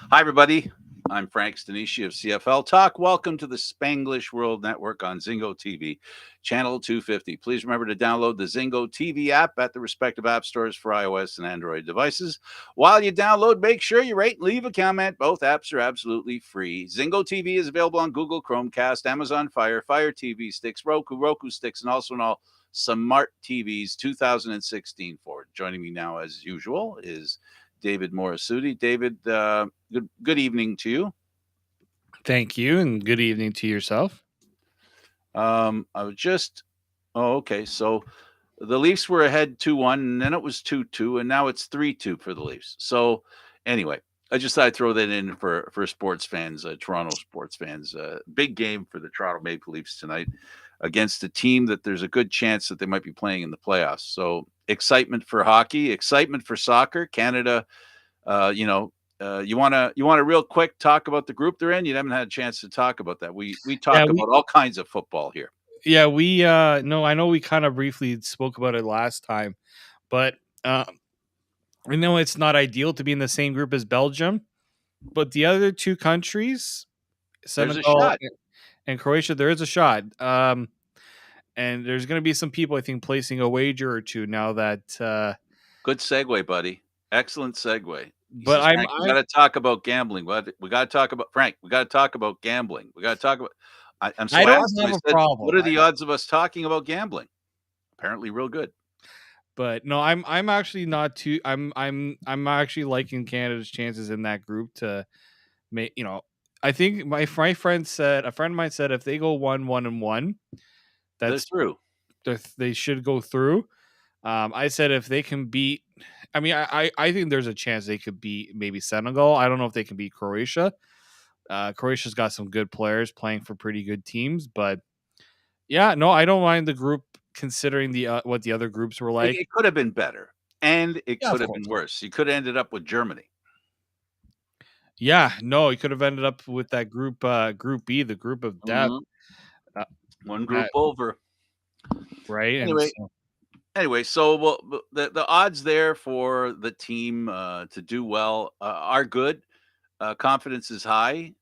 Hi, everybody. I'm Frank Stanisci of CFL Talk. Welcome to the Spanglish World Network on Zingo TV, channel 250. Please remember to download the Zingo TV app at the respective app stores for iOS and Android devices. While you download, make sure you rate and leave a comment. Both apps are absolutely free. Zingo TV is available on Google Chromecast, Amazon Fire TV sticks, Roku sticks, and also on all smart TVs 2016 forward. Joining me now, as usual, is David Morassutti. David, good evening to you. Thank you, and good evening to yourself. I was just okay. So the Leafs were ahead 2-1, and then it was 2-2, and now it's 3-2 for the Leafs. So anyway, I just thought I'd throw that in for sports fans, Toronto sports fans. Big game for the Toronto Maple Leafs tonight against a team that there's a good chance that they might be playing in the playoffs. So excitement for hockey, excitement for soccer. Canada, you want to real quick talk about the group they're in. You haven't had a chance to talk about that. We Yeah, talk about all kinds of football here. we no, I know we kind of briefly spoke about it last time, but uh, I know it's not ideal to be in the same group as Belgium, but the other two countries, There's a Senegal shot. and Croatia, there is a shot. And there's going to be some people, I think, placing a wager or two now that. Good segue, buddy. Excellent segue. He But says, I'm Frank, we got to talk about gambling. We got to talk about Frank. We got to talk about gambling. We got to talk about. I I don't asked him. have I a said, "What problem. are the odds of us talking about gambling?" Apparently, real good. But no, I'm actually not too. I'm actually liking Canada's chances in that group to make. I think my friend said a friend of mine said if they go 1-1-1, They're that's through. they should go through. I said if they can beat, I mean, I think there's a chance they could beat maybe Senegal. I don't know if they can beat Croatia. Croatia's got some good players playing for pretty good teams, but yeah, no, I don't mind the group considering the what the other groups were like. It could have been better, and it Yeah, could of have been course. worse. You could have ended up with Germany. Yeah, no, he could have ended up with that group B, the group of death. Mhm. Uh, One group that over. right, and Anyway, so so well, the odds there for the team to do well are good. Confidence is high.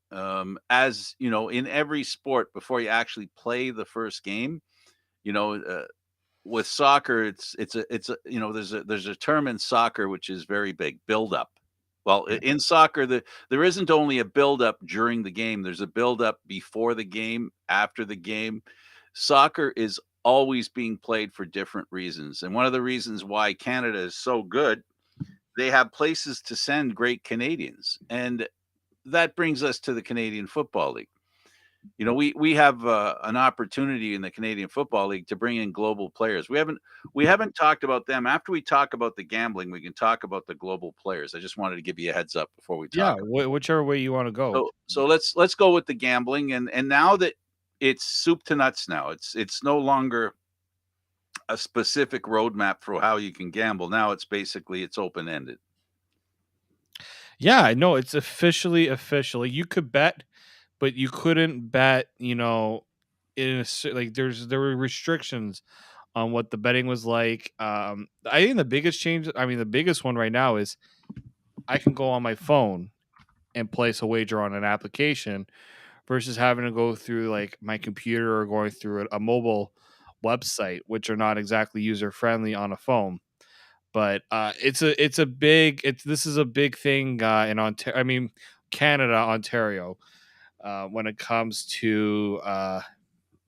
As you know, in every sport, before you actually play the first game, you know, with soccer, there's a term in soccer which is very big: build up. Well, yeah. in soccer, there isn't only a build up during the game. There's a build up before the game, after the game. Soccer is always being played for different reasons, and one of the reasons why Canada is so good, they have places to send great Canadians, and that brings us to the Canadian Football League. We have an opportunity in the Canadian Football League to bring in global players. We haven't talked about them. After we talk about the gambling, we can talk about the global players. I just wanted to give you a heads up before we Yeah, talk. whichever way you want to go. So let's go with the gambling, and now that it's soup to nuts, now it's no longer a specific roadmap for how you can gamble. Now it's open ended. Yeah, no, it's officially. You could bet, but you couldn't bet. Like there were restrictions on what the betting was like. I think the biggest change. I mean, the biggest one right now is I can go on my phone and place a wager on an application versus having to go through like my computer or going through a mobile website, which are not exactly user friendly on a phone. But it's a big this is a big thing in Ontario. I mean, Canada, Ontario, when it comes to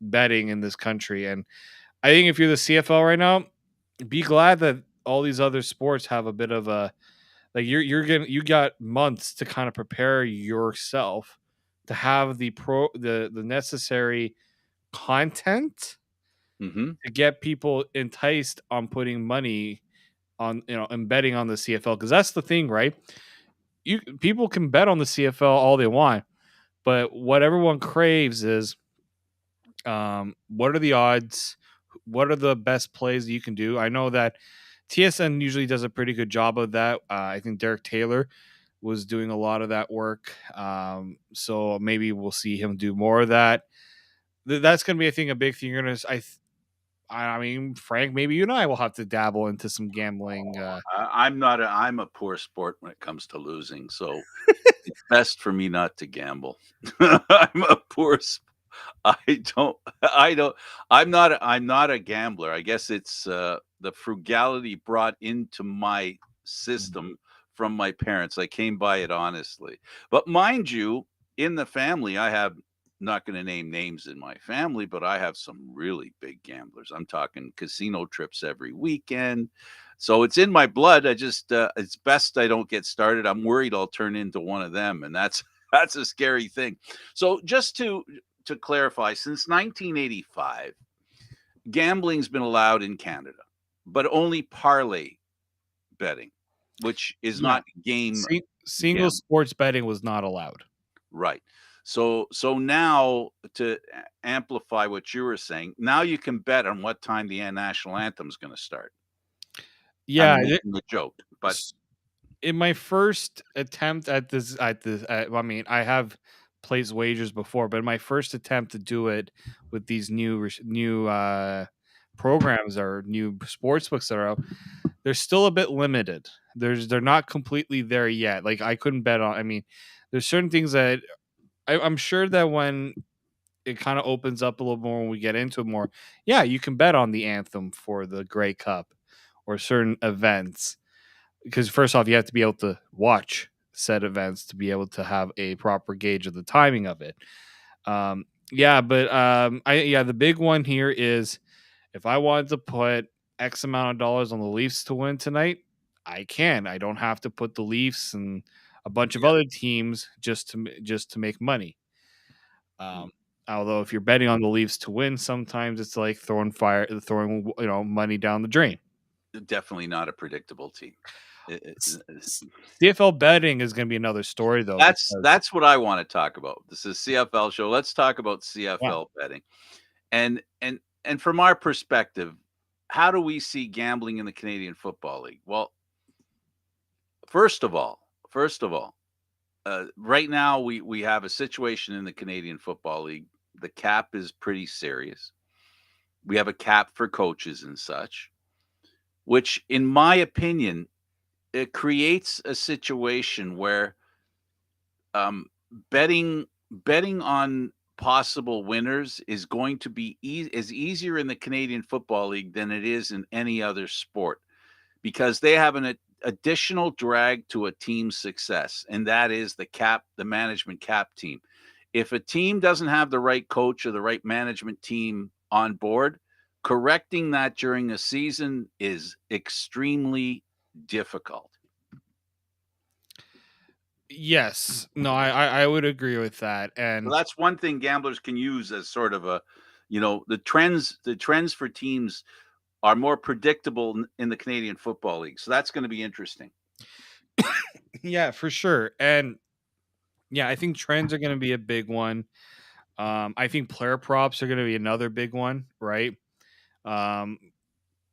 betting in this country. And I think if you're the CFL right now, be glad that all these other sports have a bit of a like you got months to kind of prepare yourself to have the necessary content Hmm. to get people enticed on putting money on and betting on the CFL, because that's the thing, right? You people can bet on the CFL all they want, but what everyone craves is what are the odds? What are the best plays that you can do? I know that TSN usually does a pretty good job of that. I think Derek Taylor was doing a lot of that work. So maybe we'll see him do more of that. That's going to be, I think, a big thing. You're going to, I mean, Frank, maybe you and I will have to dabble into some gambling. I'm a poor sport when it comes to losing, so it's best for me not to gamble. I'm a poor I don't I don't I'm not a gambler. I guess it's, the frugality brought into my system from my parents. I came by it honestly. But mind you, in the family, I have not gonna name names in my family, but I have some really big gamblers. I'm talking casino trips every weekend. So it's in my blood. I just, it's best I don't get started. I'm worried I'll turn into one of them, and that's that's a scary thing. So just to clarify, since 1985, gambling's been allowed in Canada, but only parlay betting, which is Yeah, not game single gambling. sports betting was not allowed. Right. So now to amplify what you were saying, now you can bet on what time the national anthem is going to start. Yeah, I'm making a joke, but in my first attempt I mean, I have placed wagers before, but my first attempt to do it with these new programs or new sports books that are out, they're still a bit limited. They're not completely there yet. Like I couldn't bet on. I mean, there's certain things that I'm sure that when it kind of opens up a little more when we get into it more, yeah, you can bet on the anthem for the Grey Cup or certain events, because first off, you have to be able to watch said events to be able to have a proper gauge of the timing of it. Yeah, but the big one here is if I wanted to put X amount of dollars on the Leafs to win tonight, I can. I don't have to put the Leafs and a bunch of yeah. other teams just to make money. Mm, Um, Although if you're betting on the Leafs to win, sometimes it's like throwing money down the drain. definitely not a predictable team. CFL betting is going to be another story though, because That's what I wanna talk about. This is CFL show. Let's talk about yeah, CFL betting. And from our perspective, how do we see gambling in the Canadian Football League? Well, first of all, right now we have a situation in the Canadian Football League. The cap is pretty serious. We have a cap for coaches and such, which in my opinion, it creates a situation where um, betting on possible winners is going to be is easier in the Canadian Football League than it is in any other sport because they have an additional drag to a team's success, and that is the management cap team. If a team doesn't have the right coach or the right management team on board, correcting that during a season is extremely difficult. yes, no, I would agree with that, So and that's one thing gamblers can use as sort of a, the trends for teams are more predictable in the Canadian Football League. So that's going to be interesting. yeah, for sure, and yeah, I think trends are going to be a big one. I think player props are going to be another big one, right? Um,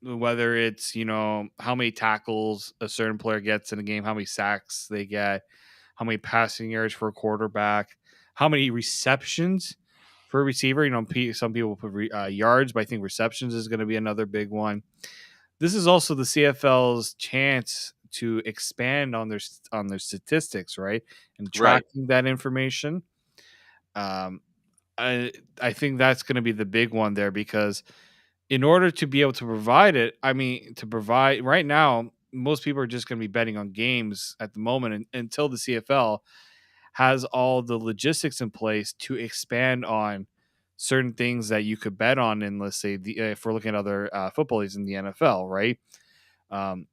Whether it's how many tackles a certain player gets in a game, how many sacks they get, how many passing yards for a quarterback, how many receptions for a receiver. Some people put yards, but I think receptions is going to be another big one. This is also the CFL's chance to expand on their statistics, right, and Right. tracking that information. Um, I think that's going to be the big one there because in order to be able to provide it, I mean, to provide right now, most people are just going to be betting on games at the moment until the CFL has all the logistics in place to expand on certain things that you could bet on in, let's say, if we're looking at other football leagues in the NFL, right? Um,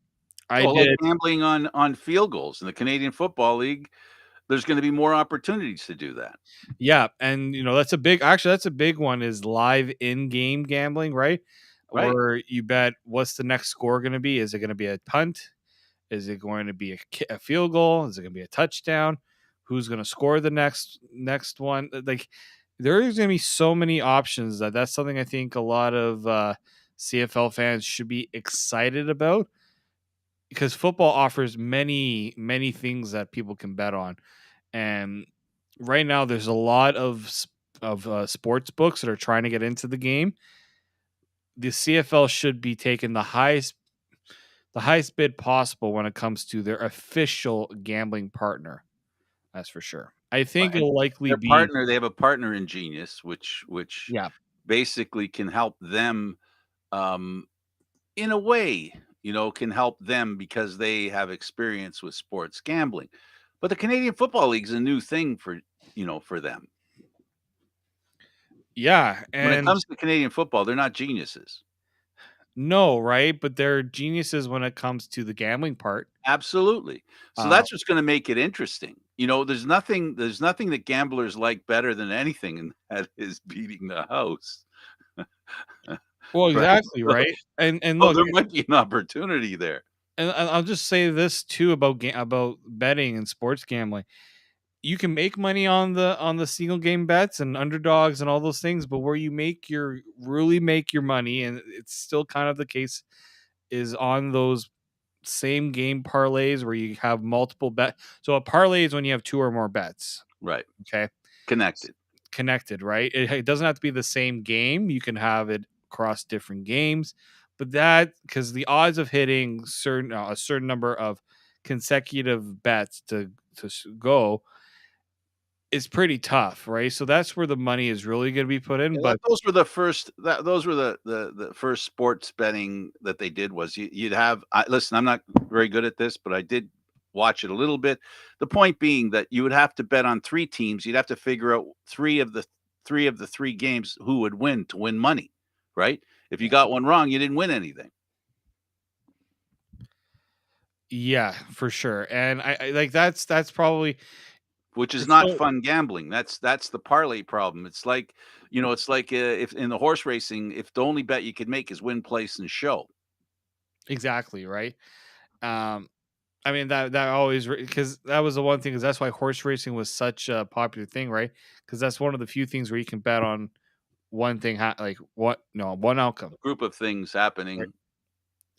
I Oh, like did, gambling on field goals in the Canadian Football League. There's going to be more opportunities to do that. yeah, and that's a big one is live in-game gambling, right? Right. Where you bet what's the next score going to be? Is it going to be a punt? Is it going to be a field goal? Is it going to be a touchdown? Who's going to score the next one? Like there is going to be so many options that's something I think a lot of CFL fans should be excited about because football offers many things that people can bet on, and right now there's a lot of sports books that are trying to get into the game, the CFL should be taking the highest bid possible when it comes to their official gambling partner. That's for sure. I Well, think and it'll likely their be partner, they have a partner in Genius, which yeah. basically can help them, um, in a way, can help them because they have experience with sports gambling. But the Canadian Football League is a new thing for them. Yeah, When it and comes to Canadian football, they're not geniuses. no, right? But they're geniuses when it comes to the gambling part. Absolutely. So Uh, that's what's gonna make it interesting. There's nothing that gamblers like better than anything, and that is beating the house. well, Right? exactly, So right? And so look, there might be an opportunity there. and I'll just say this too about betting and sports gambling. You can make money on the single game bets and underdogs and all those things, but where you really make your money, and it's still kind of the case, is on those same game parlays where you have multiple bet. So a parlay is when you have two or more bets. Right. Okay, Connected. connected, right? It doesn't have to be the same game. You can have it across different games, but that because the odds of hitting a certain number of consecutive bets to go is pretty tough, right? So that's where the money is really going to be put in. Yeah, But those were the first sports betting that they did was you'd have listen, I'm not very good at this, but I did watch it a little bit. The point being that you would have to bet on 3 teams. You'd have to figure out 3 of the 3 games who would win to win money, right? If you got one wrong, you didn't win anything. yeah, for sure. And I like that's probably Which is it's not so fun gambling. That's the parlay problem. It's like if in the horse racing, if the only bet you could make is win, place, and show. exactly right. Um, I mean that always because that was the one thing, because that's why horse racing was such a popular thing, right? Because that's one of the few things where you can bet on one thing, like what no one outcome, A group of things right? happening.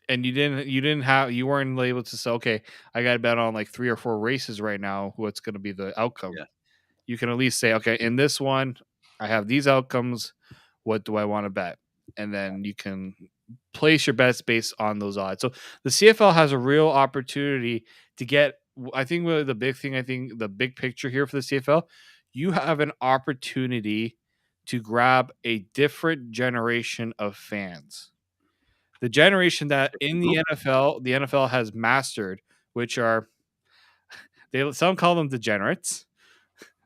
And you weren't able to say, okay, I got to bet on like three or four races right now. What's going to be the outcome? Yeah, You can at least say, okay, in this one, I have these outcomes. What do I want to bet? And then you can place your bets based on those odds. So the CFL has a real opportunity to get. I think really the big thing, I think the big picture here for the CFL, you have an opportunity to grab a different generation of fans. The generation that in group the NFL has mastered, which are some call them degenerates.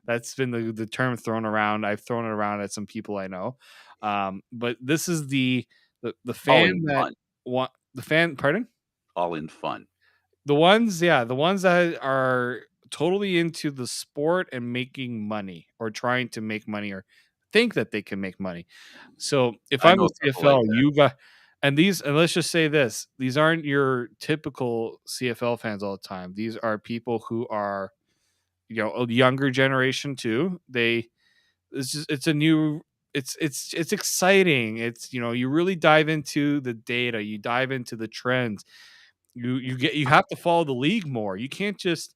That's been the term thrown around. I've thrown it around at some people I know. But this is the all fan in that fun, want the fan. Pardon, all in fun. the ones that are totally into the sport and making money or trying to make money or think that they can make money. So if I I'm know the a couple like CFL, that. you got and let's just say this: these aren't your typical CFL fans all the time. These are people who are a younger generation too. It's a new it's exciting. You really dive into the data, you dive into the trends. You have to follow the league more. You can't just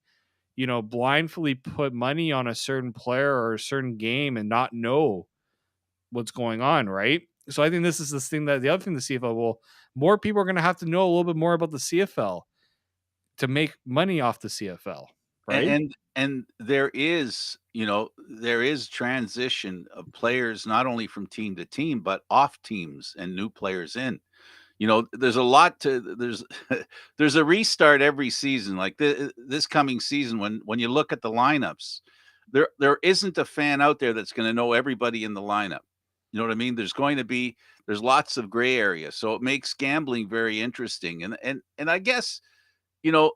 blindly put money on a certain player or a certain game and not know what's going on, right? So I think this is this thing that the other thing the CFL will more people are going to have to know a little bit more about the CFL to make money off the CFL, And right? and there is transition of players not only from team to team, but off teams and new players in. There's a lot to there's there's a restart every season. Like this coming season, when you look at the lineups, there isn't a fan out there that's going to know everybody in the lineup. You know what I mean? There's lots of gray areas, so it makes gambling very interesting. And I guess you know,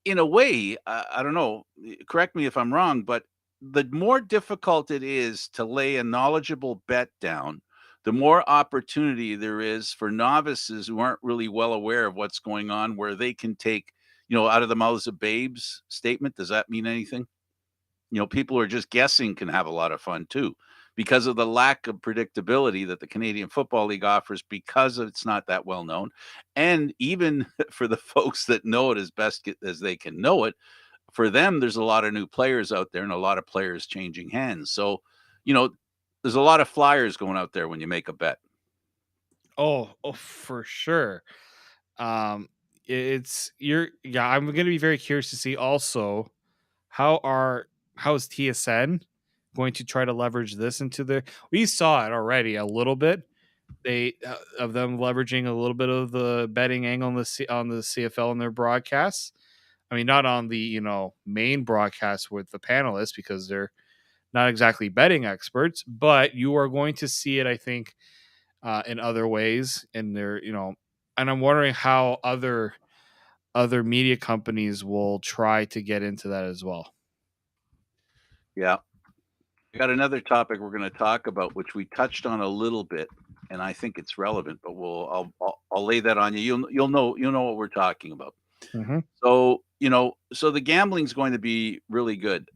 in a way, I don't know, correct me if I'm wrong, but the more difficult it is to lay a knowledgeable bet down, the more opportunity there is for novices who aren't really well aware of what's going on, where they can take, out of the mouths of babes statement. Does that mean anything? People who are just guessing can have a lot of fun too, because of the lack of predictability that the Canadian Football League offers, because it's not that well known. And even for the folks that know it as best as they can know it, for them, there's a lot of new players out there and a lot of players changing hands. So, you know, there's a lot of flyers going out there when you make a bet. Oh, for sure. Um, it's you're yeah. I'm gonna be very curious to see also how are how is TSN going to try to leverage this into their. We saw it already a little bit. They of them leveraging a little bit of the betting angle on on the CFL in their broadcasts. I mean, not on the main broadcast with the panelists because they're not exactly betting experts, but you are going to see it, I think, in other ways. And they're and I'm wondering how other media companies will try to get into that as well. Yeah. We got another topic we're going to talk about, which we touched on a little bit, and I think it's relevant. But I'll lay that on you. You'll know what we're talking about. Hmm. So so the gambling's going to be really good.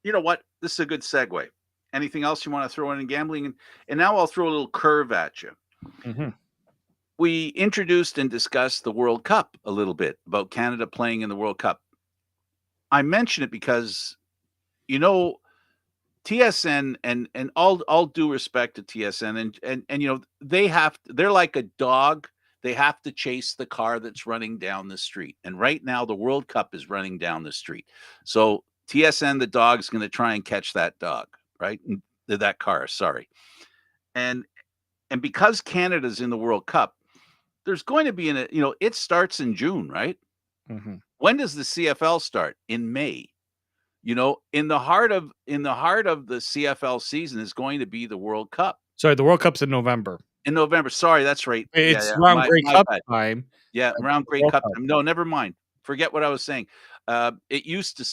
You know what? This is a good segue. Anything else you want to throw in gambling? And now I'll throw a little curve at you. Hmm. We introduced and discussed the World Cup a little bit about Canada playing in the World Cup. I mention it because you know TSN and all due respect to TSN and they're like a dog. They have to chase the car that's running down the street. And right now the World Cup is running down the street. So TSN the dog's going to try and catch that dog, right? That car, sorry. And and because Canada's in the World Cup, there's going to be it starts in June, right? Hmm. When does the CFL start? In May. In the heart of the CFL season is going to be the World Cup Sorry, the World Cup's in November. in November. Sorry, that's right. Yeah, It's yeah. around My Grey my Cup bad. time. Yeah, around The Grey World Cup Cup. time. No, never mind. Forget what I was saying. It used to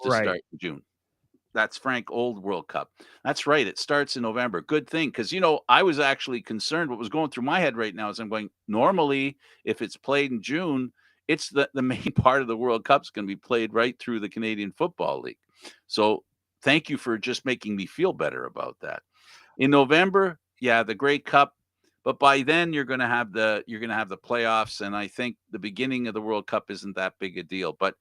Right. start in June. That's Frank Old World Cup. That's right. It starts in November. Good thing, because I was actually concerned. What was going through my head right now is I'm going. Normally, if it's played in June, it's the main part of the World Cup is going to be played right through the Canadian Football League. So thank you for just making me feel better about that. In November, yeah, the Grey Cup, but by then you're going to have the playoffs, and I think the beginning of the World Cup isn't that big a deal. But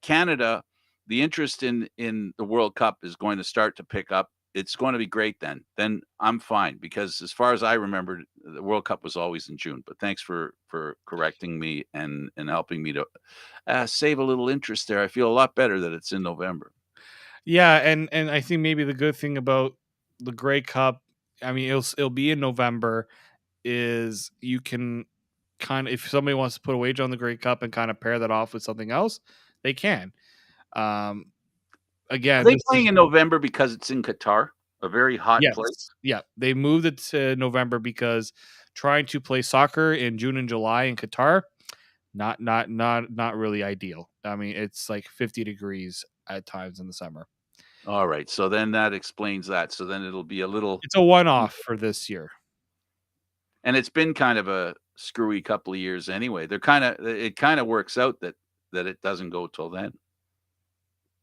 Canada, the interest in the World Cup is going to start to pick up. It's going to be great then. Then I'm fine because as far as I remember, the World Cup was always in June. But thanks for correcting me and helping me to save a little interest there. I feel a lot better that it's in November. Yeah, and I think maybe the good thing about the Grey Cup, I mean, it'll be in November, is you can kind of, if somebody wants to put a wager on the Grey Cup and kind of pair that off with something else, they can. Um, Are Again, they this playing is in November because it's in Qatar, a very hot place? yes, yeah, they moved it to November because trying to play soccer in June and July in Qatar, not really ideal. I mean, it's like 50 degrees at times in the summer. All right, so then that explains that. So then it'll be a little, It's a one-off for this year. and it's been kind of a screwy couple of years anyway. It kind of works out that it doesn't go till then.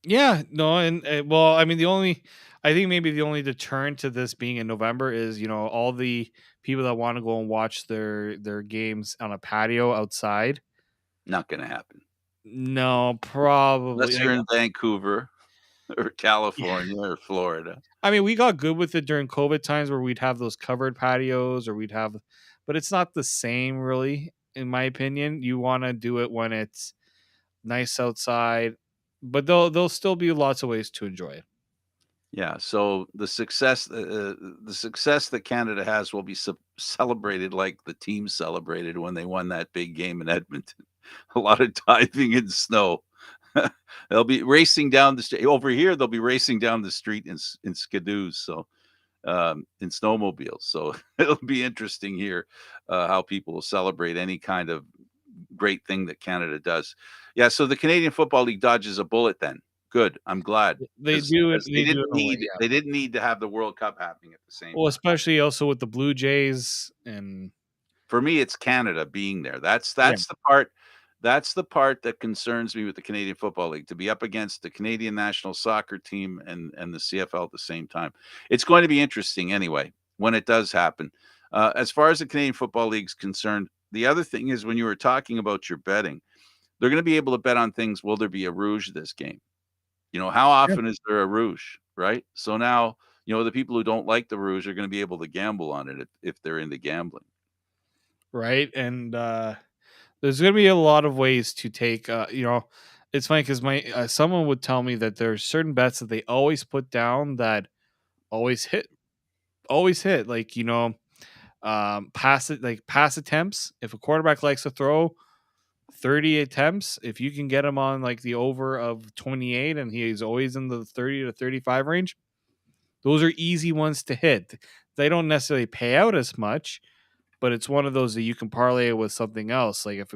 Yeah, no, and well, I mean, I think maybe the only deterrent to this being in November is all the people that want to go and watch their games on a patio outside. Not going to happen No, probably. unless you're in Vancouver or California or Florida. I mean, we got good with it during COVID times where we'd have those covered patios or but it's not the same really, in my opinion. You want to do it when it's nice outside, but there'll still be lots of ways to enjoy it. Yeah, so the success that Canada has will be celebrated like the team celebrated when they won that big game in Edmonton. A lot of diving in snow. They'll be racing down the street over here. They'll be racing down the street in skidoos, so in snowmobiles. So it'll be interesting here how people will celebrate any kind of great thing that Canada does. Yeah, so the Canadian Football League dodges a bullet then. Good. I'm glad They because do it. they They do it didn't in a way, need yeah. they didn't need to have the World Cup happening at the same Well, time. especially also with the Blue Jays and For me, it's Canada being there. That's yeah. that's the part that's the part that concerns me with the Canadian Football League, to be up against the Canadian national soccer team and the CFL at the same time. It's going to be interesting anyway when it does happen. As far as the Canadian Football League's concerned, the other thing is when you were talking about your betting, they're going to be able to bet on things. Will there be a rouge this game? How Yeah. often is there a rouge, right? So now, the people who don't like the Rouge are going to be able to gamble on it if they're into gambling. right? And there's going to be a lot of ways to take. It's funny because my someone would tell me that there's certain bets that they always put down that always hit, always hit. Like pass attempts. If a quarterback likes to throw 30 attempts, if you can get him on like the over of 28 and he's always in the 30 to 35 range, those are easy ones to hit. They don't necessarily pay out as much, but it's one of those that you can parlay with something else. Like if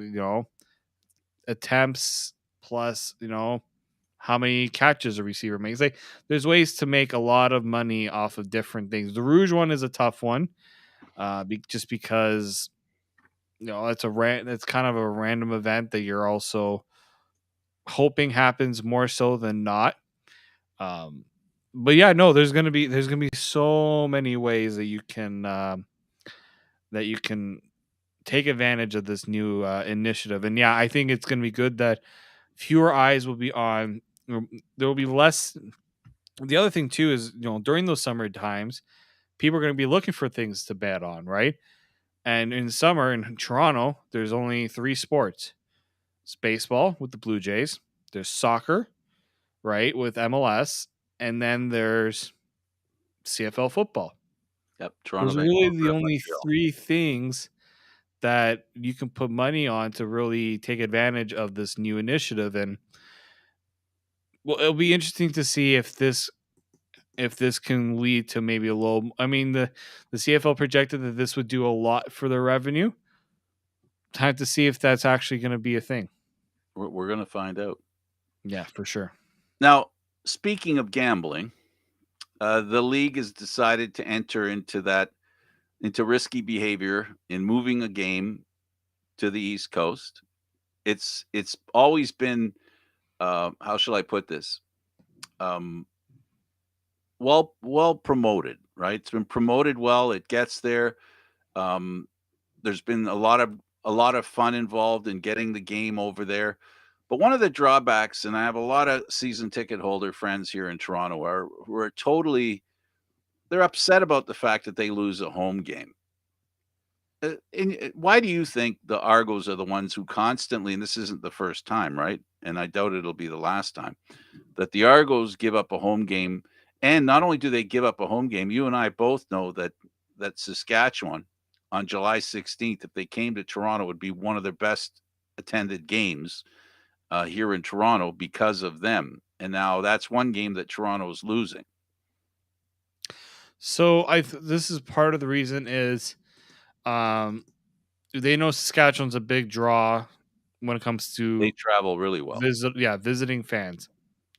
attempts plus how many catches a receiver makes. Like there's ways to make a lot of money off of different things. The Rouge one is a tough one, just because it's kind of a random event that you're also hoping happens more so than not. Um, but yeah, no, there's gonna be so many ways that you can take advantage of this new initiative. And yeah, I think it's gonna be good that fewer eyes will be on. There will be less. The other thing too is during those summer times, people are going to be looking for things to bet on, right? And in summer in Toronto, there's only three sports: it's baseball with the Blue Jays, there's soccer, right, with MLS, and then there's CFL football. Yep, Toronto, Those are really the Vancouver, and only Montreal. three things that you can put money on to really take advantage of this new initiative. And well, it'll be interesting to see if this can lead to maybe a little. I mean, the CFL projected that this would do a lot for their revenue. Time to see if that's actually going to be a thing. We're going to find out. Yeah, for sure. Now, speaking of gambling, the league has decided to enter into risky behavior in moving a game to the East Coast. It's always been, how shall I put this? Um, well promoted, right? It's been promoted well. It gets there. Um, there's been a lot of fun involved in getting the game over there. But one of the drawbacks, and I have a lot of season ticket holder friends here in Toronto, who are totally they're upset about the fact that they lose a home game. Why do you think the Argos are the ones who constantly, and this isn't the first time, right? And I doubt it'll be the last time, that the Argos give up a home game. And not only do they give up a home game, you and I both know that Saskatchewan on July 16th, if they came to Toronto, would be one of their best attended games here in Toronto because of them. And now that's one game that Toronto's losing. So this is part of the reason is um they know Saskatchewan's a big draw when it comes They to travel really well. visiting fans.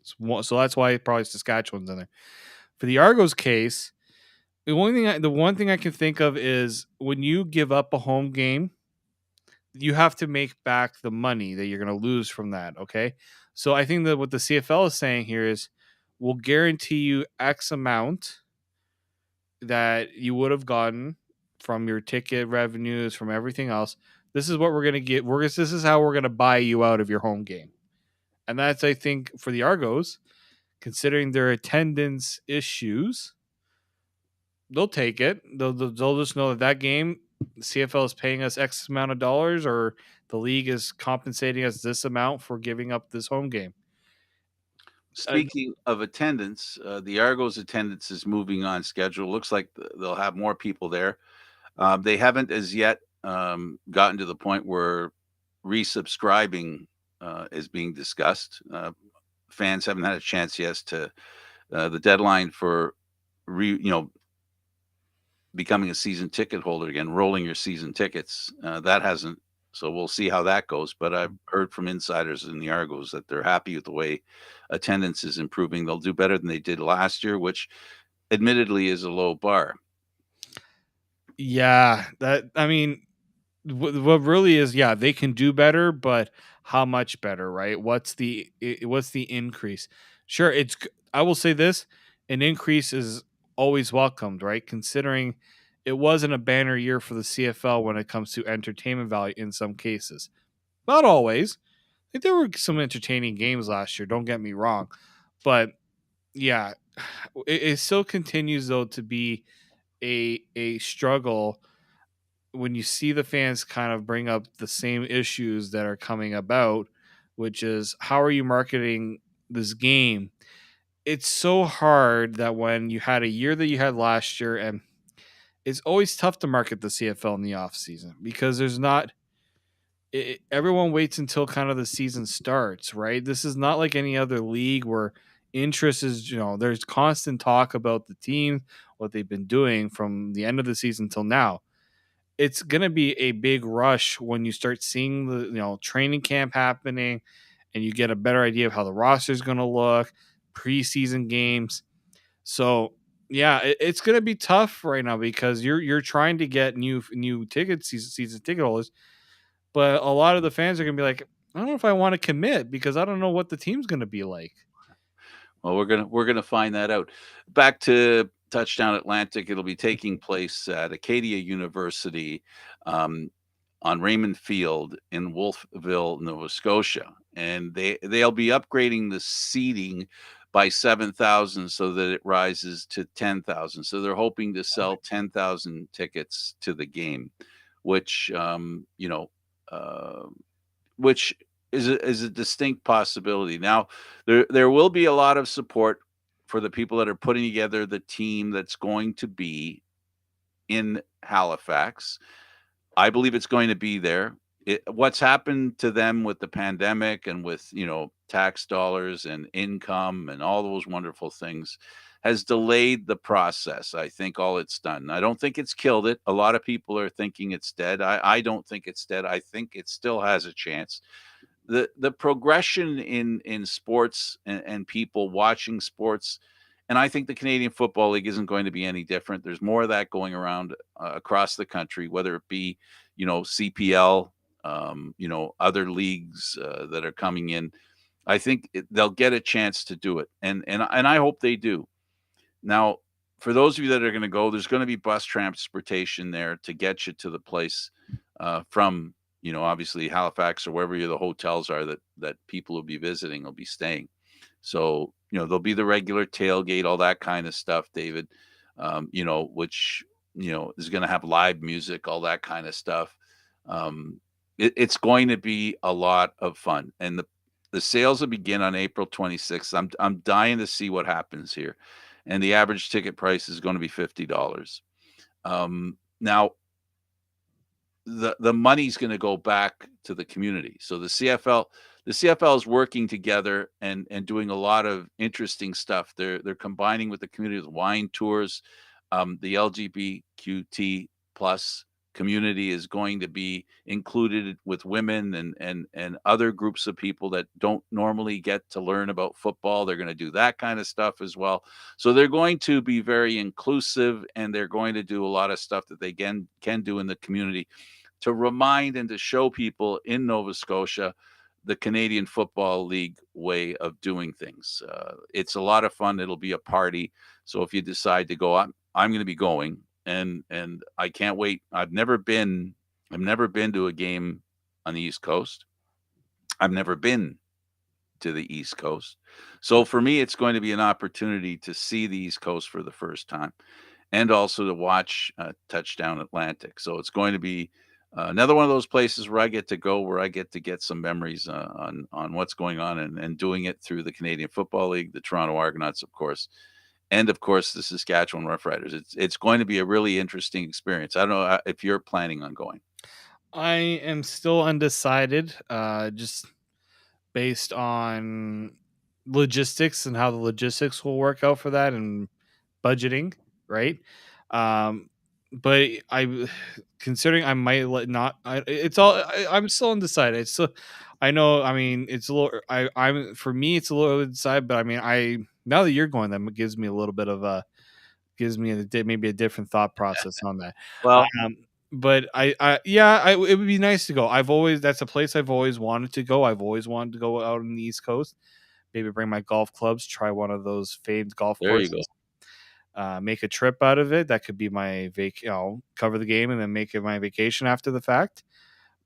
So that's why probably Saskatchewan's in there. For the Argos case, the one thing I can think of is when you give up a home game, you have to make back the money that you're going to lose from that. Okay. So I think that what the CFL is saying here is we'll guarantee you X amount that you would have gotten from your ticket revenues, from everything else. This is what we're going to get. This is how we're going to buy you out of your home game. And that's, I think, for the Argos, considering their attendance issues, they'll take it. They'll just know that game, the CFL is paying us X amount of dollars, or the league is compensating us this amount for giving up this home game. Uh, Speaking of attendance, the Argos attendance is moving on schedule. Looks like they'll have more people there. They haven't as yet gotten to the point where resubscribing is being discussed. Fans haven't had a chance yet to the deadline for becoming a season ticket holder again, rolling your season tickets. That hasn't. So we'll see how that goes. But I've heard from insiders in the Argos that they're happy with the way attendance is improving. They'll do better than they did last year, which admittedly is a low bar. yeah, that I mean, what really is, yeah, they can do better, but how much better, right? What's the increase? Sure, I will say this: an increase is always welcomed, right? Considering it wasn't a banner year for the CFL when it comes to entertainment value in some cases. Not always. Like, there were some entertaining games last year. Don't get me wrong, but yeah. it still continues though to be a struggle when you see the fans kind of bring up the same issues that are coming about, which is how are you marketing this game? It's so hard that when you had a year that you had last year, and it's always tough to market the CFL in the off season because there's not everyone waits until kind of the season starts, right? This is not like any other league where interest is, there's constant talk about the team, what they've been doing from the end of the season till now. It's going to be a big rush when you start seeing the, training camp happening and you get a better idea of how the roster is going to look, preseason games. So, yeah, it's going to be tough right now because you're trying to get new tickets, season ticket holders, but a lot of the fans are gonna be like, I don't know if I want to commit because I don't know what the team's gonna be like. Well, we're gonna find that out. Back to Touchdown Atlantic, it'll be taking place at Acadia University, um, on Raymond Field in Wolfville, Nova Scotia, and they'll be upgrading the seating by 7,000 so that it rises to 10,000. So they're hoping to sell 10,000 tickets to the game, which uh, which is a distinct possibility. Now, there will be a lot of support for the people that are putting together the team that's going to be in Halifax. I believe it's going to be there. What's happened to them with the pandemic and with, tax dollars and income and all those wonderful things has delayed the process. I think all it's done. I don't think it's killed it. A lot of people are thinking it's dead. I don't think it's dead. I think it still has a chance. The progression in sports and people watching sports, and I think the Canadian Football League isn't going to be any different. There's more of that going around across the country, whether it be CPL, other leagues that are coming in. I think they'll get a chance to do it, and I hope they do. Now, for those of you that are going to go, there's going to be bus transportation there to get you to the place from obviously Halifax or wherever the hotels are that people will be visiting will be staying. So there'll be the regular tailgate, all that kind of stuff, David. Which is going to have live music, all that kind of stuff. It's going to be a lot of fun, and the sales will begin on April 26th. I'm dying to see what happens here, and the average ticket price is going to be $50. Now the money's going to go back to the community. So the CFL is working together and doing a lot of interesting stuff. They're combining with the community with wine tours. The LGBTQT plus community is going to be included with women and other groups of people that don't normally get to learn about football. They're going to do that kind of stuff as well. So they're going to be very inclusive, and they're going to do a lot of stuff that they can do in the community to remind and to show people in Nova Scotia the Canadian Football League way of doing things. It's a lot of fun. It'll be a party. So if you decide to go, I'm going to be going, and I can't wait. I've never been to a game on the East Coast. I've never been to the East Coast. So for me, it's going to be an opportunity to see the East Coast for the first time and also to watch Touchdown Atlantic. So it's going to be another one of those places where I get to go, where I get to get some memories on what's going on and doing it through the Canadian Football League, the Toronto Argonauts, of course, and of course the Saskatchewan Roughriders. It's going to be a really interesting experience. I don't know if you're planning on going. I am still undecided, just based on logistics and how the logistics will work out for that and budgeting, right? Um, but I, considering I might not, it's all. I'm still undecided. It's still, I know. I mean, it's a little. I'm for me, it's a little undecided. But I mean, now that you're going, that gives me a little bit of a maybe a different thought process on that. Well, Um, but yeah, it would be nice to go. That's a place I've always wanted to go. I've always wanted to go out on the East Coast. Maybe bring my golf clubs, try one of those famed golf there you go. courses, make a trip out of it. That could be my cover the game and then make it my vacation after the fact.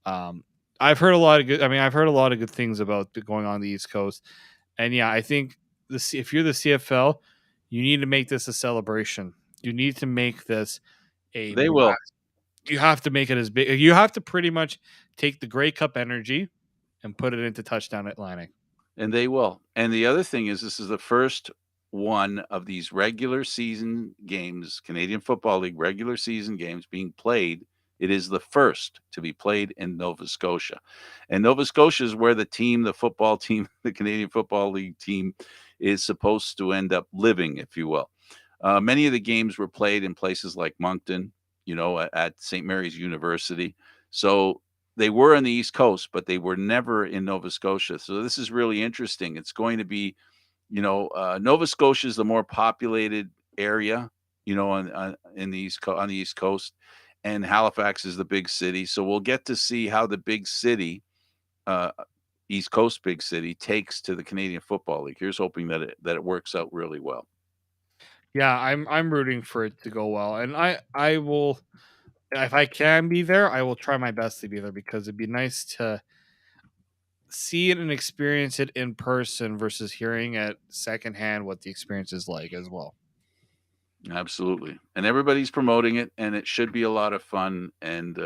Um, I've heard a lot of good. I mean, I've heard a lot of good things about going on the East Coast, and yeah, I think if you're the CFL, You need to make this a celebration. You need to make this a They will. you have to make it as big. You have to pretty much take the Grey Cup energy and put it into Touchdown Atlantic. And they will. And the other thing is this is the first one of these regular season games, Canadian Football League regular season games being played. It is the first to be played in Nova Scotia. And Nova Scotia is where the football team, the Canadian Football League team is supposed to end up living, if you will. Many of the games were played in places like Moncton, at St. Mary's University. So they were on the East Coast, but they were never in Nova Scotia. So this is really interesting. It's going to be, Nova Scotia is the more populated area, on the East Coast, and Halifax is the big city. So we'll get to see how the big city, uh, East Coast big city, takes to the Canadian Football League. Here's hoping that it works out really well. Yeah, I'm rooting for it to go well, and I will, if I can be there, I will try my best to be there because it'd be nice to see it and experience it in person versus hearing it secondhand what the experience is like as well. Absolutely. And everybody's promoting it, and it should be a lot of fun. And,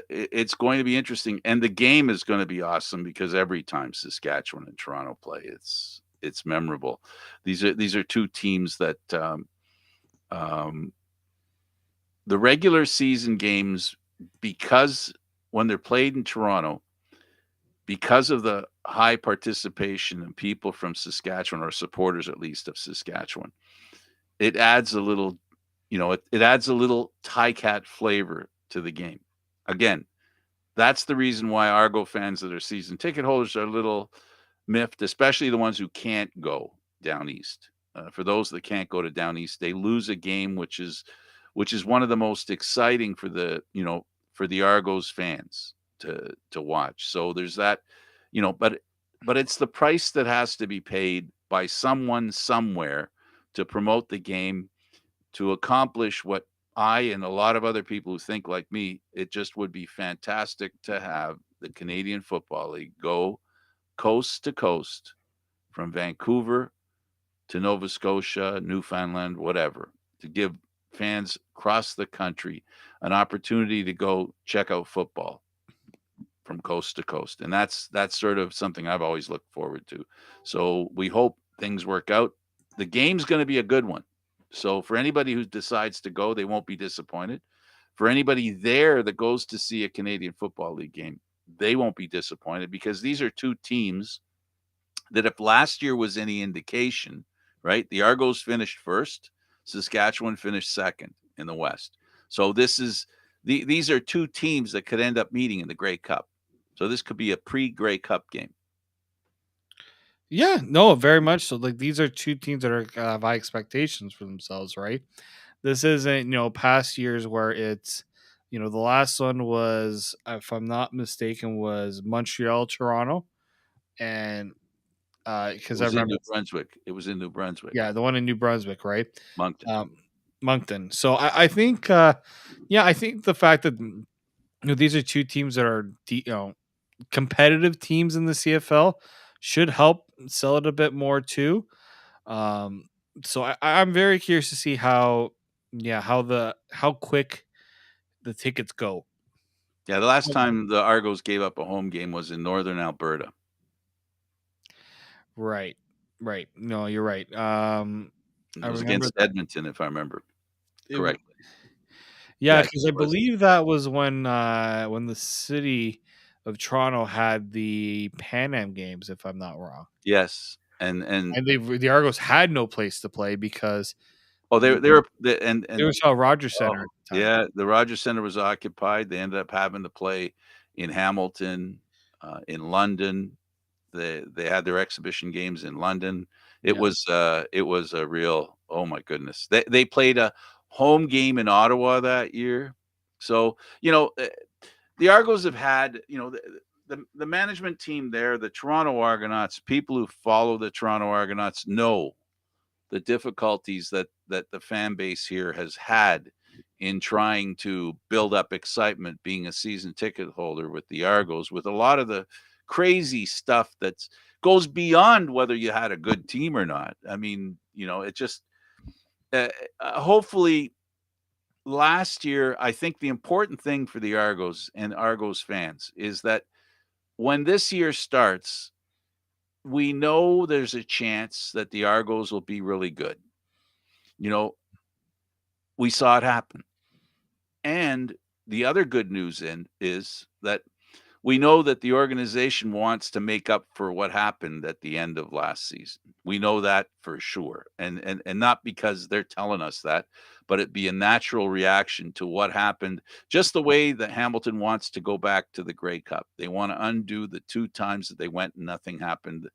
it's going to be interesting. And the game is going to be awesome because every time Saskatchewan and Toronto play, it's memorable. These are two teams that um, the regular season games, because when they're played in Toronto, because of the high participation and people from Saskatchewan, or supporters at least of Saskatchewan, it adds a little, it adds a little Cat flavor to the game. Again, that's the reason why Argo fans that are season ticket holders are a little miffed, especially the ones who can't go down east. For those that can't go to down east, they lose a game which is one of the most exciting for the Argos fans to watch. So there's that, but it's the price that has to be paid by someone somewhere to promote the game, to accomplish what I and a lot of other people who think like me, it just would be fantastic to have the Canadian Football League go coast to coast from Vancouver to Nova Scotia, Newfoundland, whatever, to give fans across the country an opportunity to go check out football from coast to coast. And that's sort of something I've always looked forward to. So we hope things work out. The game's going to be a good one. So for anybody who decides to go, they won't be disappointed. For anybody there that goes to see a Canadian Football League game, they won't be disappointed because these are two teams that, if last year was any indication, right? The Argos finished first, Saskatchewan finished second in the West. So these are two teams that could end up meeting in the Grey Cup. So this could be a pre-Grey Cup game. Yeah, no, very much so. Like these are two teams that are have high expectations for themselves, right? This isn't past years where it's the last one was, if I'm not mistaken, was Montreal Toronto, and It because I was in remember, New Brunswick. It was in New Brunswick, yeah, the one in New Brunswick, right? Moncton. Moncton. So I think, yeah, I think the fact that these are two teams that are competitive teams in the CFL should help sell it a bit more too. Um, so I'm very curious to see how quick the tickets go. Yeah, the last time the Argos gave up a home game was in northern Alberta. Right, right. No, you're right. And I it was remember against that. Edmonton, if I remember It, correctly. yeah, Yes, because I it was. believe that was when the city of Toronto had the Pan Am games, if I'm not wrong. Yes, and And the Argos had no place to play because oh, the they were it was at Rogers Center oh at the time. yeah, the Rogers Center was occupied. They ended up having to play in Hamilton, in London. They had their exhibition games in London. Yeah. It was a real, oh my goodness. They played a home game in Ottawa that year. So, the Argos have had, the management team there, the Toronto Argonauts, people who follow the Toronto Argonauts know the difficulties that the fan base here has had in trying to build up excitement being a season ticket holder with the Argos, with a lot of the crazy stuff that's goes beyond whether you had a good team or not. I mean, it just uh, hopefully last year, I think the important thing for the Argos and Argos fans is that when this year starts, we know there's a chance that the Argos will be really good. You know, we saw it happen. And the other good news is that we know that the organization wants to make up for what happened at the end of last season. We know that for sure. And not because they're telling us that, but it be a natural reaction to what happened, just the way that Hamilton wants to go back to the Grey Cup. They want to undo the two times that they went and nothing happened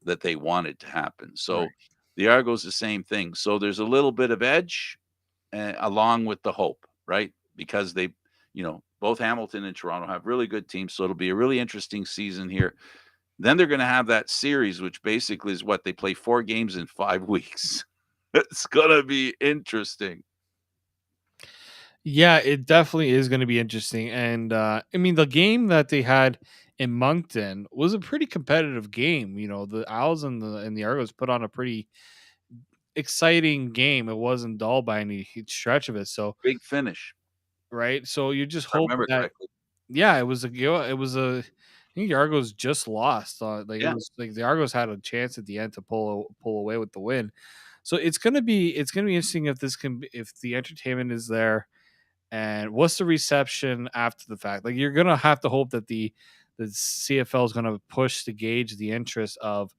that they wanted to happen. So Right. the Argos the same thing. So there's a little bit of edge along with the hope, right? Because both Hamilton and Toronto have really good teams. So it'll be a really interesting season here. Then they're going to have that series, which basically is what they play 4 games in 5 weeks. It's going to be interesting. Yeah, it definitely is going to be interesting. And I mean, the game that they had in Moncton was a pretty competitive game. The Owls and the Argos put on a pretty exciting game. It wasn't dull by any stretch of it. So, Big finish, right. So you just if I hope remember that, correctly. yeah, it was a. I think the Argos just lost. Like it Yeah, was like the Argos had a chance at the end to pull away with the win. So it's gonna be interesting if if the entertainment is there, and what's the reception after the fact. Like, you're gonna have to hope that the CFL is gonna push to gauge the interest of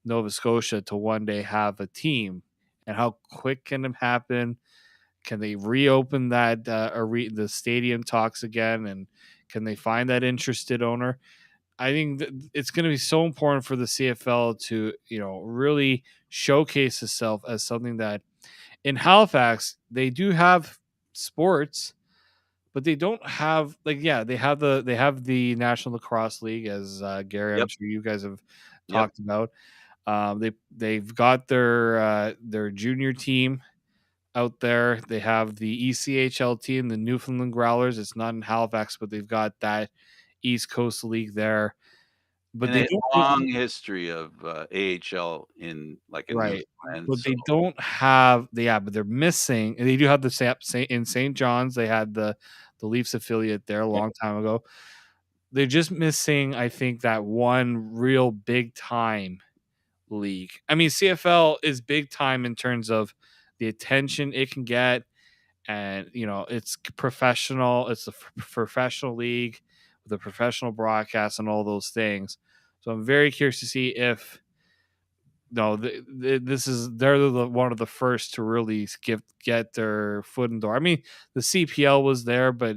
Nova Scotia to one day have a team, and how quick can it happen? Can they reopen that the stadium talks again, and can they find that interested owner? I think it's going to be so important for the CFL to really showcase itself as something that in Halifax they do have sports, but they don't have, like, yeah, they have the National Lacrosse League, as Gary, I'm yep, sure you guys have yep. talked about. They've got their junior team out there. They have the ECHL team, the Newfoundland Growlers. It's not in Halifax, but they've got that East Coast League there. But And they a don't long history of AHL in right. Newfoundland. But So they don't have yeah, but they're missing. They do have the in St. John's. They had the Leafs affiliate there a yeah, long time ago. They're just missing, I think, that one real big time league. I mean, CFL is big time in terms of the attention it can get, and it's professional. It's a professional league with a professional broadcast and all those things. So I'm very curious to see if no, this is they're one of the first to really get their foot in the door. I mean, the CPL was there, but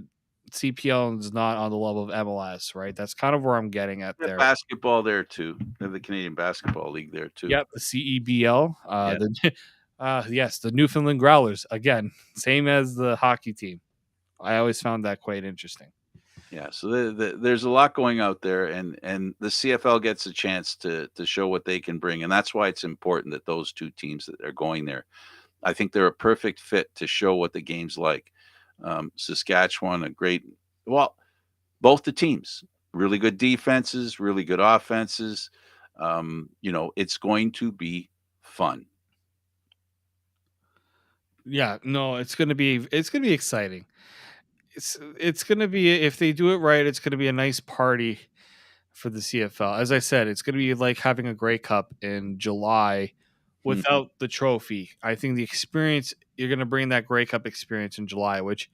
CPL is not on the level of MLS, right? That's kind of where I'm getting at they have there. basketball there too. They have the Canadian Basketball League there too. Yep, the CEBL. Yeah. Yes, the Newfoundland Growlers again, same as the hockey team. I always found that quite interesting. Yeah, so there's a lot going out there, and the CFL gets a chance to show what they can bring, and that's why it's important that those two teams that are going there, I think they're a perfect fit to show what the game's like. Saskatchewan, well, both the teams, really good defenses, really good offenses. It's going to be fun. Yeah, no, it's gonna be exciting. It's gonna be, if they do it right, it's gonna be a nice party for the CFL. As I said, it's gonna be like having a Grey Cup in July Mhm. without the trophy. I think the experience, you're gonna bring that Grey Cup experience in July, which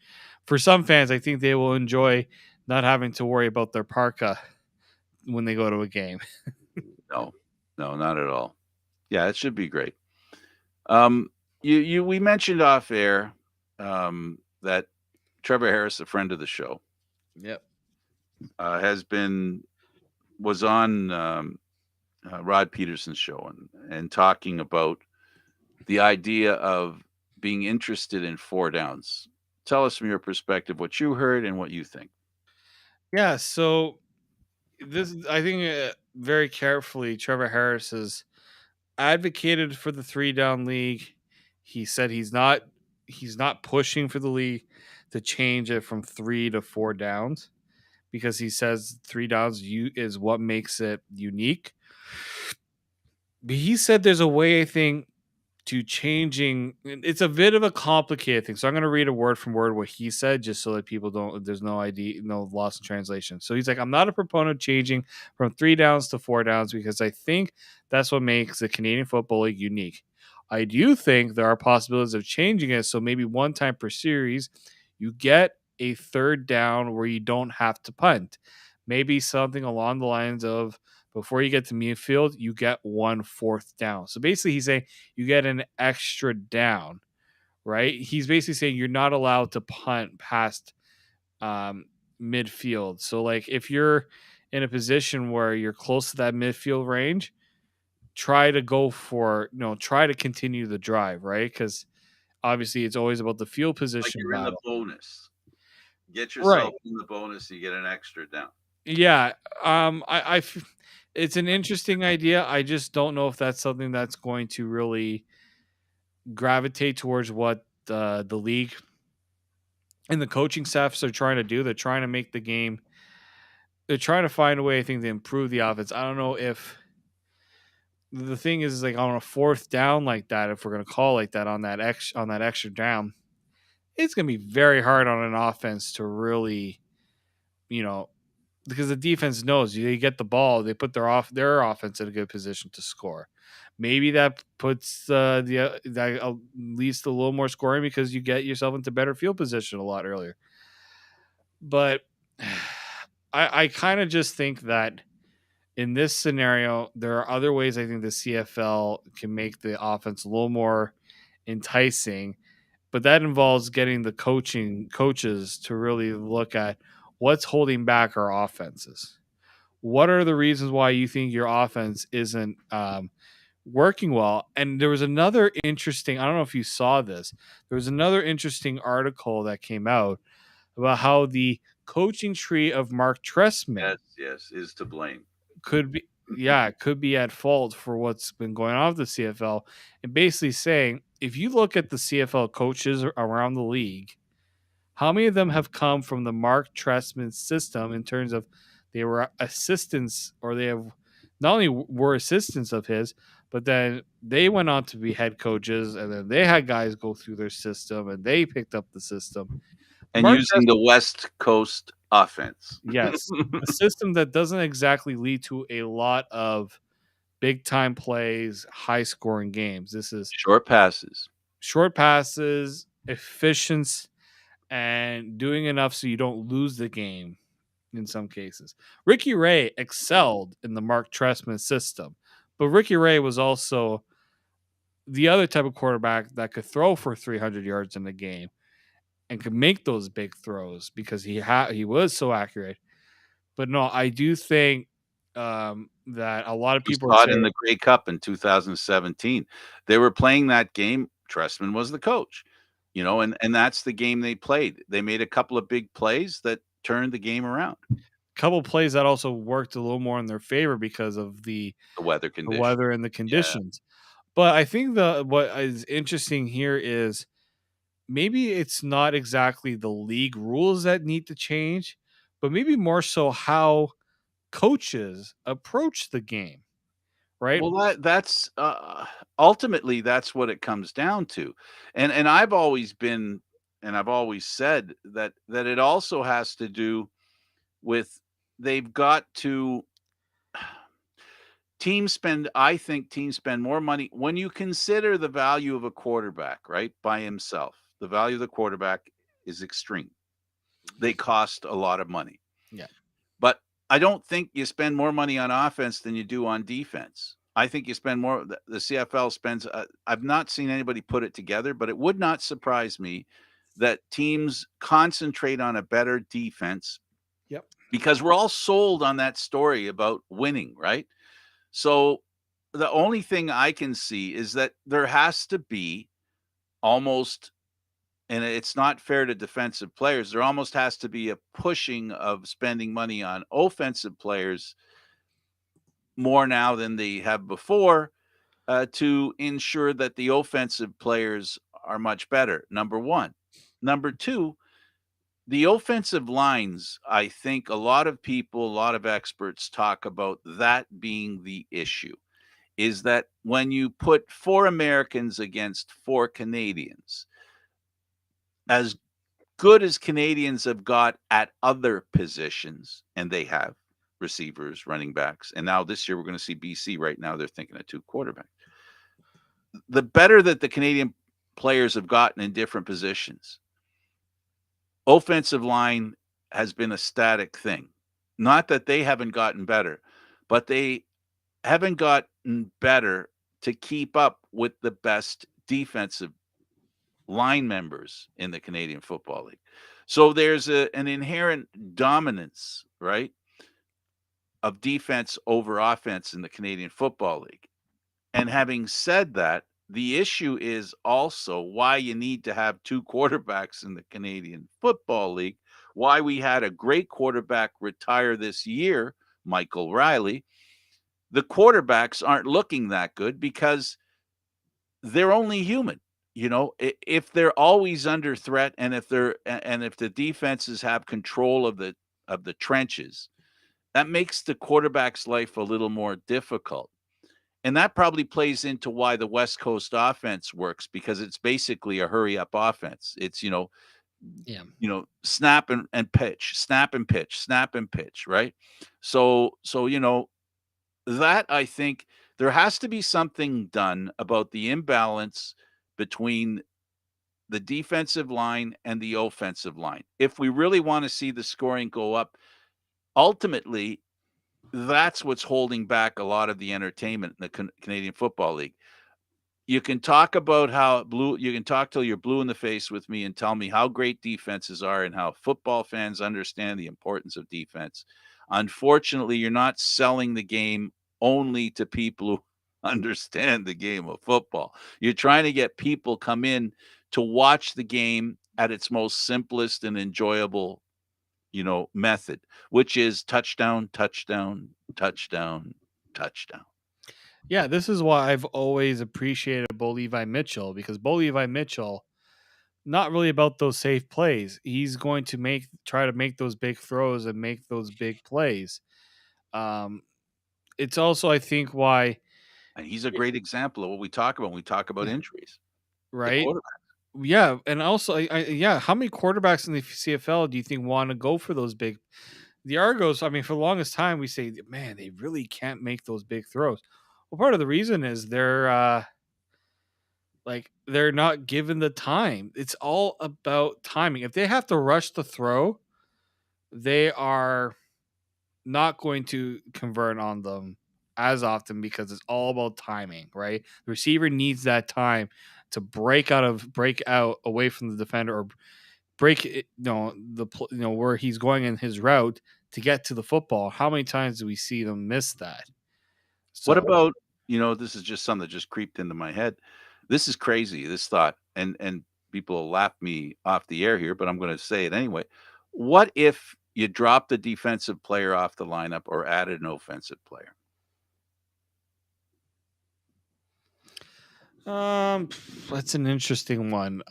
for some fans, I think they will enjoy not having to worry about their parka when they go to a game. No, no, not at all. Yeah, it should be great. Um, we mentioned off air that Trevor Harris, a friend of the show, Yep. has been was on Rod Peterson's show and talking about the idea of being interested in four downs. Tell us from your perspective what you heard and what you think. Yeah. So I think, very carefully, Trevor Harris has advocated for the three down league. He said he's not pushing for the league to change it from three to four downs. because he says 3 downs is what makes it unique. But he said there's a way, I think, to changing. It's a bit of a complicated thing. So I'm going to read a word from word what he said, just so that people don't. There's no idea, no loss in translation. So he's like, I'm not a proponent of changing from 3 downs to 4 downs because I think that's what makes the Canadian Football League unique. I do think there are possibilities of changing it. So maybe one time per series, you get a third down where you don't have to punt. Maybe something along the lines of before you get to midfield, you get 1/4 down. So basically, he's saying you get an extra down, right? He's basically saying you're not allowed to punt past um, midfield. So, like, if you're in a position where you're close to that midfield range, try to go for, try to continue the drive, right? Because obviously, it's always about the field Like position you're in the battle. bonus. Get Right. yourself in the bonus, you get an extra down. Yeah. It's an interesting idea. I just don't know if that's something that's going to really gravitate towards what the league and the coaching staffs are trying to do. They're trying to make the game. They're trying to find a way, I think, to improve the offense. I don't know if the thing is like on a fourth down like that. If we're gonna call like that on that extra down, it's gonna be very hard on an offense to really, you know, because the defense knows they get the ball, they put their offense in a good position to score. Maybe that puts that leads to a little more scoring because you get yourself into better field position a lot earlier. But I kind of just think that in this scenario, there are other ways I think the CFL can make the offense a little more enticing, but that involves getting the coaches to really look at what's holding back our offenses. What are the reasons why you think your offense isn't working well? And there was another interesting, I don't know if you saw this, there was another interesting article that came out about how the coaching tree of Mark Trestman Yes, yes, is to blame. could be, yeah, could be at fault for what's been going on with the CFL, and basically saying if you look at the CFL coaches around the league, how many of them have come from the Mark Trestman system in terms of they were assistants, or they have not only were assistants of his, but then they went on to be head coaches, and then they had guys go through their system and they picked up the system. And Mark using Trestman, the West Coast offense. yes, a system that doesn't exactly lead to a lot of big time plays, high scoring games. This is Short passes. short passes, efficiency, and doing enough so you don't lose the game in some cases. Ricky Ray excelled in the Mark Trestman system, but Ricky Ray was also the other type of quarterback that could throw for 300 yards in the game and could make those big throws because he was so accurate. But no, I do think that a lot of We people are saw it in saying the Grey Cup in 2017. They were playing that game. Trestman was the coach, and that's the game they played. They made a couple of big plays that turned the game around. a couple plays that also worked a little more in their favor because of The weather the condition. weather and the Yeah. conditions. But I think the what is interesting here is maybe it's not exactly the league rules that need to change, but maybe more so how coaches approach the game, right? Well, that's ultimately that's what it comes down to, and I've always said that it also has to do with they've got to I think teams spend more money when you consider the value of a quarterback, right, by himself. The value of the quarterback is extreme. They cost a lot of money. Yeah. But I don't think you spend more money on offense than you do on defense. I think you spend more. The CFL spends. I've not seen anybody put it together, but it would not surprise me that teams concentrate on a better defense Yep. because we're all sold on that story about winning, right? So the only thing I can see is that there has to be almost, and it's not fair to defensive players, there almost has to be a pushing of spending money on offensive players more now than they have before, to ensure that the offensive players are much better. Number one. Number two, The offensive lines, I think a lot of people, a lot of experts talk about that being the issue, is that when you put 4 Americans against 4 Canadians, as good as Canadians have got at other positions, and they have receivers, running backs, and now this year we're going to see BC. Right now, they're thinking of 2 quarterbacks. The better that the Canadian players have gotten in different positions, offensive line has been a static thing. Not that they haven't gotten better, but they haven't gotten better to keep up with the best defensive line members in the Canadian Football League. So there's an inherent dominance, right, of defense over offense in the Canadian Football League. And having said that, the issue is also why you need to have 2 quarterbacks in the Canadian Football League, why we had a great quarterback retire this year, Michael Riley. The quarterbacks aren't looking that good because they're only human. You know, if they're always under threat, and if the defenses have control of the trenches, that makes the quarterback's life a little more difficult. And that probably plays into why the West Coast offense works, because it's basically a hurry up offense. It's, Yeah. snap and pitch, snap and pitch, snap and pitch, right? So that, I think there has to be something done about the imbalance between the defensive line and the offensive line. If we really want to see the scoring go up, ultimately, that's what's holding back a lot of the entertainment in the Canadian Football League. You can talk about how blue you can talk till you're blue in the face with me and tell me how great defenses are and how football fans understand the importance of defense. Unfortunately, you're not selling the game only to people who understand the game of football. You're trying to get people come in to watch the game at its most simplest and enjoyable, method, which is touchdown, touchdown, touchdown, touchdown. Yeah, this is why I've always appreciated Bo Levi Mitchell, because Bo Levi Mitchell, not really about those safe plays. He's going to try to make those big throws and make those big plays. Um, it's also, I think, why, And he's a great example of what we talk about when we talk about yeah, injuries. The right? quarterback. Yeah, and also, yeah, how many quarterbacks in the CFL do you think want to go for those big? The Argos, I mean, for the longest time, we say, man, they really can't make those big throws. Well, part of the reason is they're not given the time. It's all about timing. If they have to rush the throw, they are not going to convert on them as often, because it's all about timing, right? The receiver needs that time to break out away from the defender, or break it, where he's going in his route to get to the football. How many times do we see them miss that? What So, about, this is just something that just creeped into my head. This is crazy, this thought, and people will laugh me off the air here, but I'm gonna say it anyway. What if you dropped a defensive player off the lineup or added an offensive player? that's an interesting one.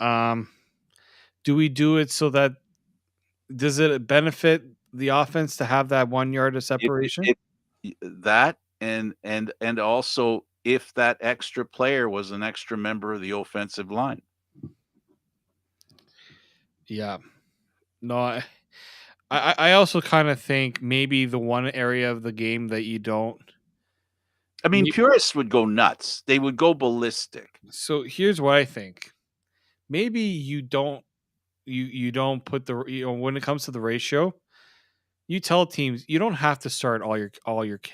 Do we do it so that, does it benefit the offense to have that 1 yard of separation? That, and also if that extra player was an extra member of the offensive line. Yeah. No, I also kind of think maybe the one area of the game that you don't. I mean, you- purists would go nuts. They would go ballistic. So here's what I think. Maybe you don't put the, when it comes to the ratio, you tell teams you don't have to start you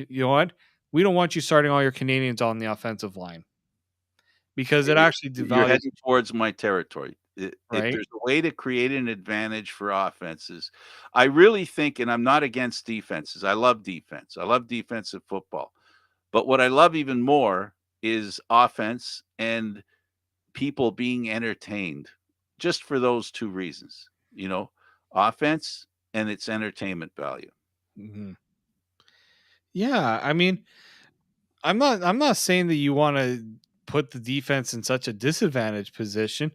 know what? We don't want you starting all your Canadians on the offensive line, because it actually You're devalues, heading towards my territory. If right? there's a way to create an advantage for offenses, I really think, and I'm not against defenses. I love defense. I love defensive football. But what I love even more is offense and people being entertained, just for those 2 reasons, offense and its entertainment value. Mhm. Yeah, I mean, I'm not saying that you want to put the defense in such a disadvantaged position,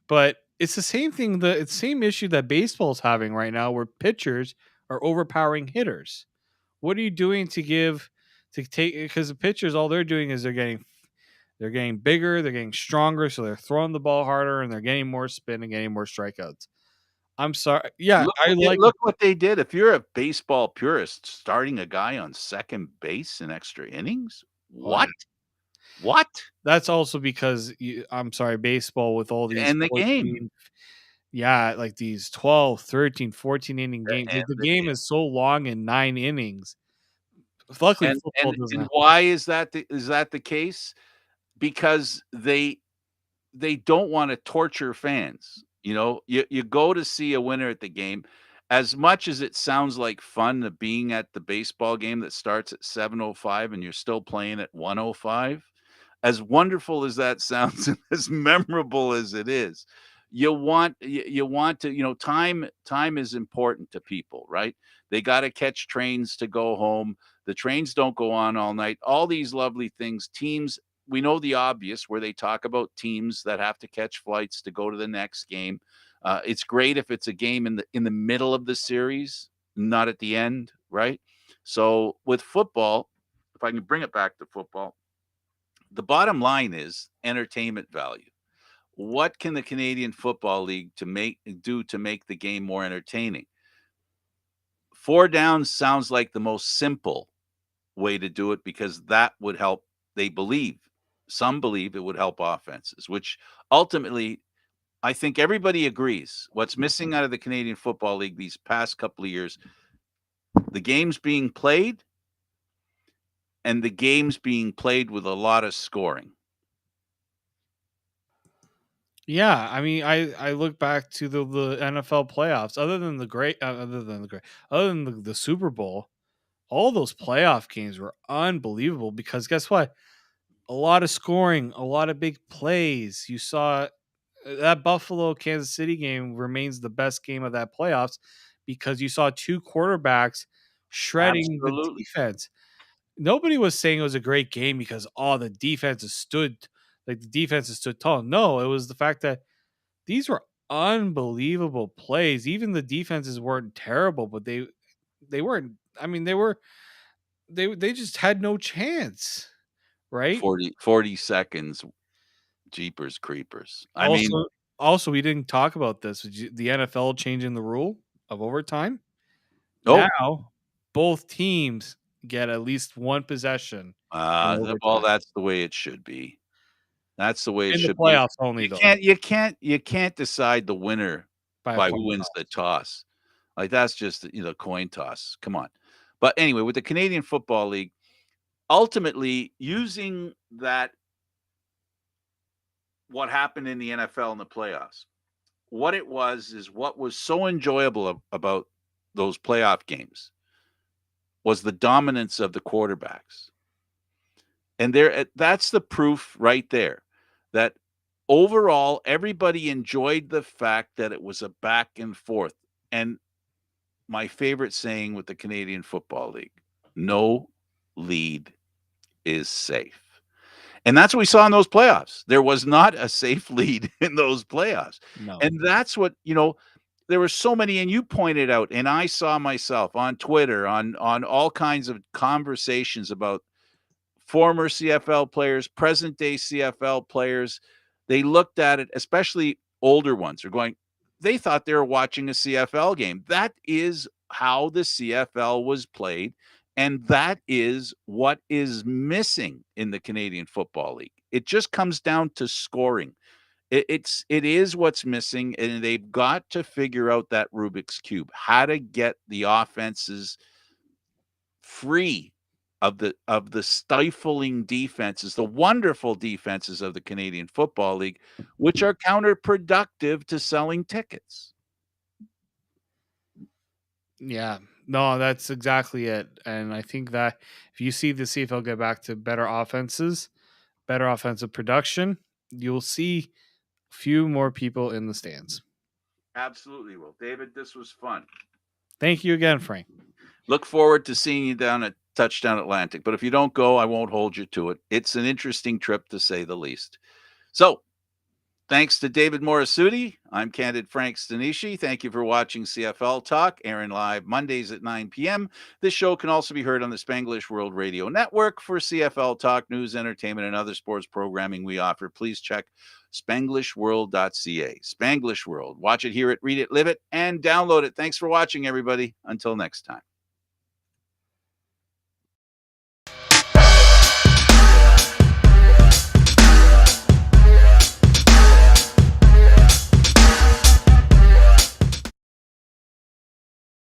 but it's the same thing. It's the same issue that baseball's having right now, where pitchers are overpowering hitters. What are you doing to take? Because the pitchers, all they're doing is they're getting bigger, they're getting stronger, so they're throwing the ball harder, and they're getting more spin and getting more strikeouts. I'm sorry. Yeah, I like. Look what they did. If you're a baseball purist, starting a guy on second base in extra innings? Oh, yeah. What? What? That's also because I'm sorry, baseball with all these And the game. 14, yeah, like these 12, 13, 14 inning games. And The the game is so long in 9 innings. Luckily, football doesn't and have. why is that the case? Because they don't want to torture fans. You know, you go to see a winner at the game. As much as it sounds like fun to being at the baseball game that starts at 7:05 and you're still playing at 1:05, as wonderful as that sounds and as memorable as it is, you want to, time is important to people, right? They got to catch trains to go home. The trains don't go on all night. All these lovely things. Teams, we know the obvious where they talk about teams that have to catch flights to go to the next game. It's great if it's a game in the middle of the series, not at the end, right? So with football, if I can bring it back to football, the bottom line is entertainment value. What can the Canadian Football League do to make the game more entertaining? Four downs sounds like the most simple way to do it because that would help. They believe, some believe it would help offenses, which ultimately I think everybody agrees. What's missing out of the Canadian Football League these past couple of years, the games being played and the games being played with a lot of scoring. Yeah, I mean, I look back to the NFL playoffs. Other than the Super Bowl, all those playoff games were unbelievable because guess what? A lot of scoring, a lot of big plays. You saw that Buffalo Kansas City game remains the best game of that playoffs because you saw two quarterbacks shredding the Absolutely. defense. Nobody was saying it was a great game because the defenses stood tall. No, it was the fact that these were unbelievable plays. Even the defenses weren't terrible, but they weren't. I mean, they just had no chance, right? 40 seconds, jeepers creepers. I mean, Also, we didn't talk about this. The NFL changing the rule of overtime. oh, Now, both teams get at least one possession in well, overtime. that's the way it should be. That's the way it In the should be. playoffs only, You though, can't decide the winner by a by coin who wins the toss. toss. Like, that's just, coin toss. Come on. But anyway, with the Canadian Football League, ultimately using that what happened in the NFL in the playoffs, what it was is what was so enjoyable about those playoff games was the dominance of the quarterbacks. And that's the proof right there that overall everybody enjoyed the fact that it was a back and forth. And my favorite saying with the Canadian Football League, no lead is safe. And that's what we saw in those playoffs. There was not a safe lead in those playoffs. No. And that's what, there were so many, and you pointed out, and I saw myself on Twitter, on all kinds of conversations about former CFL players, present day CFL players. They looked at it, especially older ones, are going, they thought they were watching a CFL game. That is how the CFL was played. And that is what is missing in the Canadian Football League. It just comes down to scoring. It is what's missing, and they've got to figure out that Rubik's Cube, how to get the offenses free of the stifling defenses, the wonderful defenses of the Canadian Football League, which are counterproductive to selling tickets. Yeah. No, that's exactly it. And I think that if you see the CFL get back to better offenses, better offensive production, you'll see a few more people in the stands. Absolutely. Well, David, this was fun. Thank you again, Frank. Look forward to seeing you down at Touchdown Atlantic. But if you don't go, I won't hold you to it. It's an interesting trip to say the least. So Thanks to David Morassutti. I'm Candid Frank Stanisci. Thank you for watching CFL Talk, airing live Mondays at 9 p.m. This show can also be heard on the Spanglish World Radio Network. For CFL Talk, news, entertainment, and other sports programming we offer, please check spanglishworld.ca. Spanglish World. Watch it, hear it, read it, live it, and download it. Thanks for watching, everybody. Until next time.